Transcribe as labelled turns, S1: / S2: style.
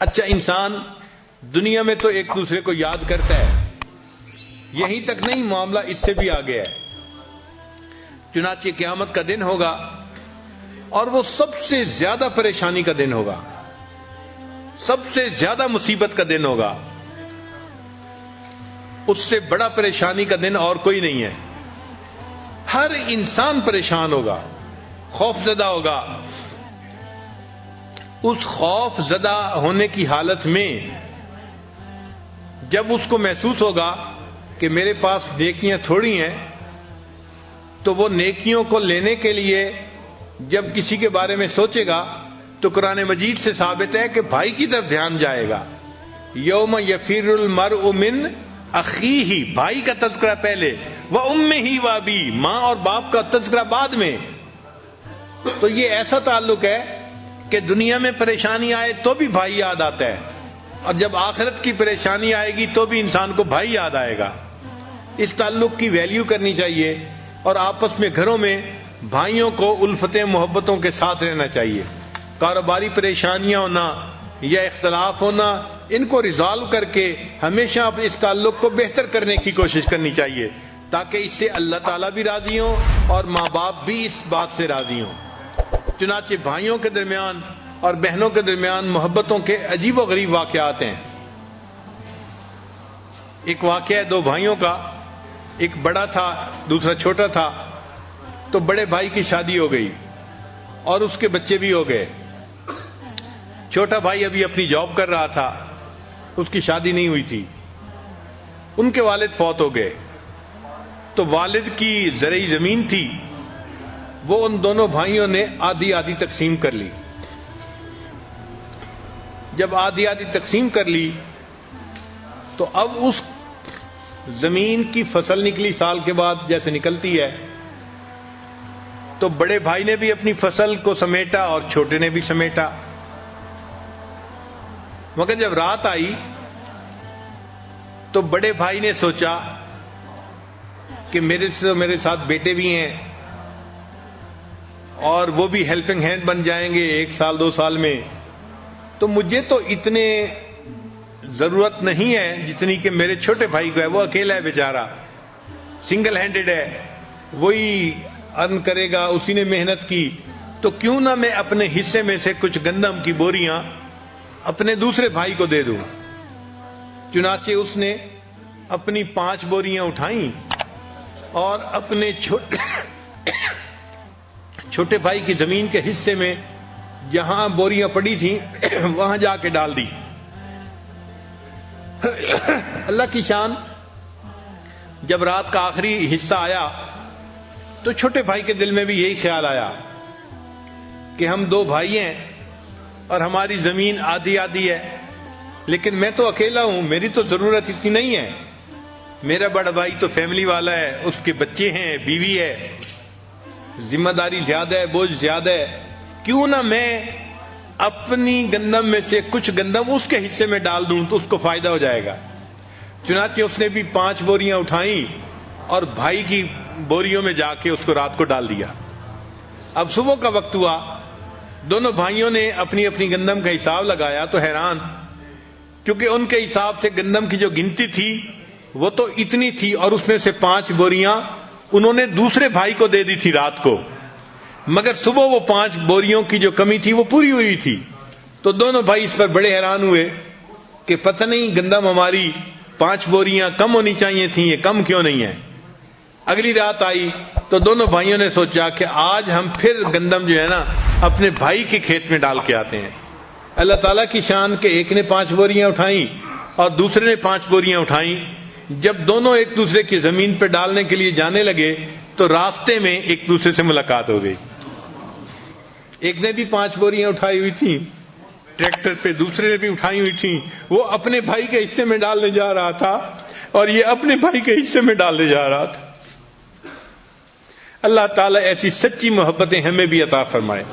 S1: اچھا انسان دنیا میں تو ایک دوسرے کو یاد کرتا ہے، یہیں تک نہیں، معاملہ اس سے بھی آگے ہے۔ چنانچہ قیامت کا دن ہوگا اور وہ سب سے زیادہ پریشانی کا دن ہوگا، سب سے زیادہ مصیبت کا دن ہوگا۔ اس سے بڑا پریشانی کا دن اور کوئی نہیں ہے۔ ہر انسان پریشان ہوگا، خوف زدہ ہوگا۔ اس خوف زدہ ہونے کی حالت میں جب اس کو محسوس ہوگا کہ میرے پاس نیکیاں تھوڑی ہیں، تو وہ نیکیوں کو لینے کے لیے جب کسی کے بارے میں سوچے گا تو قرآن مجید سے ثابت ہے کہ بھائی کی طرف دھیان جائے گا۔ یوم یفر المرء من اخیہ، بھائی کا تذکرہ پہلے، وامہ وابیہ، ماں اور باپ کا تذکرہ بعد میں۔ تو یہ ایسا تعلق ہے کہ دنیا میں پریشانی آئے تو بھی بھائی یاد آتا ہے، اور جب آخرت کی پریشانی آئے گی تو بھی انسان کو بھائی یاد آئے گا۔ اس تعلق کی ویلیو کرنی چاہیے، اور آپس میں گھروں میں بھائیوں کو الفتیں محبتوں کے ساتھ رہنا چاہیے۔ کاروباری پریشانیاں ہونا یا اختلاف ہونا، ان کو ریزالو کر کے ہمیشہ اس تعلق کو بہتر کرنے کی کوشش کرنی چاہیے، تاکہ اس سے اللہ تعالیٰ بھی راضی ہوں اور ماں باپ بھی اس بات سے راضی ہوں۔ چنانچہ بھائیوں کے درمیان اور بہنوں کے درمیان محبتوں کے عجیب و غریب واقعات ہیں۔ ایک واقعہ ہے دو بھائیوں کا، ایک بڑا تھا دوسرا چھوٹا تھا۔ تو بڑے بھائی کی شادی ہو گئی اور اس کے بچے بھی ہو گئے۔ چھوٹا بھائی ابھی اپنی جاب کر رہا تھا، اس کی شادی نہیں ہوئی تھی۔ ان کے والد فوت ہو گئے، تو والد کی زرعی زمین تھی، وہ ان دونوں بھائیوں نے آدھی آدھی تقسیم کر لی۔ جب آدھی آدھی تقسیم کر لی تو اب اس زمین کی فصل نکلی سال کے بعد جیسے نکلتی ہے، تو بڑے بھائی نے بھی اپنی فصل کو سمیٹا اور چھوٹے نے بھی سمیٹا۔ مگر جب رات آئی تو بڑے بھائی نے سوچا کہ میرے ساتھ بیٹے بھی ہیں اور وہ بھی ہیلپنگ ہینڈ بن جائیں گے 1 سال 2 سال میں، تو مجھے تو اتنے ضرورت نہیں ہے جتنی کہ میرے چھوٹے بھائی کو ہے۔ وہ اکیلا ہے بیچارہ، سنگل ہینڈڈ ہے، وہی ارن کرے گا، اسی نے محنت کی، تو کیوں نہ میں اپنے حصے میں سے کچھ گندم کی بوریاں اپنے دوسرے بھائی کو دے دوں۔ چنانچہ اس نے اپنی 5 بوریاں اٹھائیں اور اپنے چھوٹے بھائی کی زمین کے حصے میں جہاں بوریاں پڑی تھیں وہاں جا کے ڈال دی۔ اللہ کی شان، جب رات کا آخری حصہ آیا تو چھوٹے بھائی کے دل میں بھی یہی خیال آیا کہ ہم 2 بھائی ہیں اور ہماری زمین آدھی آدھی ہے، لیکن میں تو اکیلا ہوں، میری تو ضرورت اتنی نہیں ہے۔ میرا بڑا بھائی تو فیملی والا ہے، اس کے بچے ہیں، بیوی ہے، ذمہ داری زیادہ ہے، بوجھ زیادہ ہے، کیوں نہ میں اپنی گندم میں سے کچھ گندم اس کے حصے میں ڈال دوں تو اس کو فائدہ ہو جائے گا۔ چنانچہ اس نے بھی 5 بوریاں اٹھائیں اور بھائی کی بوریوں میں جا کے اس کو رات کو ڈال دیا۔ اب صبح کا وقت ہوا، دونوں بھائیوں نے اپنی اپنی گندم کا حساب لگایا تو حیران، کیونکہ ان کے حساب سے گندم کی جو گنتی تھی وہ تو اتنی تھی، اور اس میں سے 5 بوریاں انہوں نے دوسرے بھائی کو دے دی تھی رات کو، مگر صبح وہ 5 بوریوں کی جو کمی تھی وہ پوری ہوئی تھی۔ تو دونوں بھائی اس پر بڑے حیران ہوئے کہ پتہ نہیں گندم ہماری 5 بوریاں کم ہونی چاہیے تھیں، یہ کم کیوں نہیں ہے۔ اگلی رات آئی تو دونوں بھائیوں نے سوچا کہ آج ہم پھر گندم جو ہے نا اپنے بھائی کے کھیت میں ڈال کے آتے ہیں۔ اللہ تعالیٰ کی شان کہ ایک نے 5 بوریاں اٹھائیں اور دوسرے نے 5 بوریاں اٹھائیں۔ جب دونوں ایک دوسرے کی زمین پہ ڈالنے کے لیے جانے لگے تو راستے میں ایک دوسرے سے ملاقات ہو گئی۔ ایک نے بھی 5 بوریاں اٹھائی ہوئی تھیں ٹریکٹر پہ، دوسرے نے بھی اٹھائی ہوئی تھیں، وہ اپنے بھائی کے حصے میں ڈالنے جا رہا تھا اور یہ اپنے بھائی کے حصے میں ڈالنے جا رہا تھا۔ اللہ تعالیٰ ایسی سچی محبتیں ہمیں بھی عطا فرمائے۔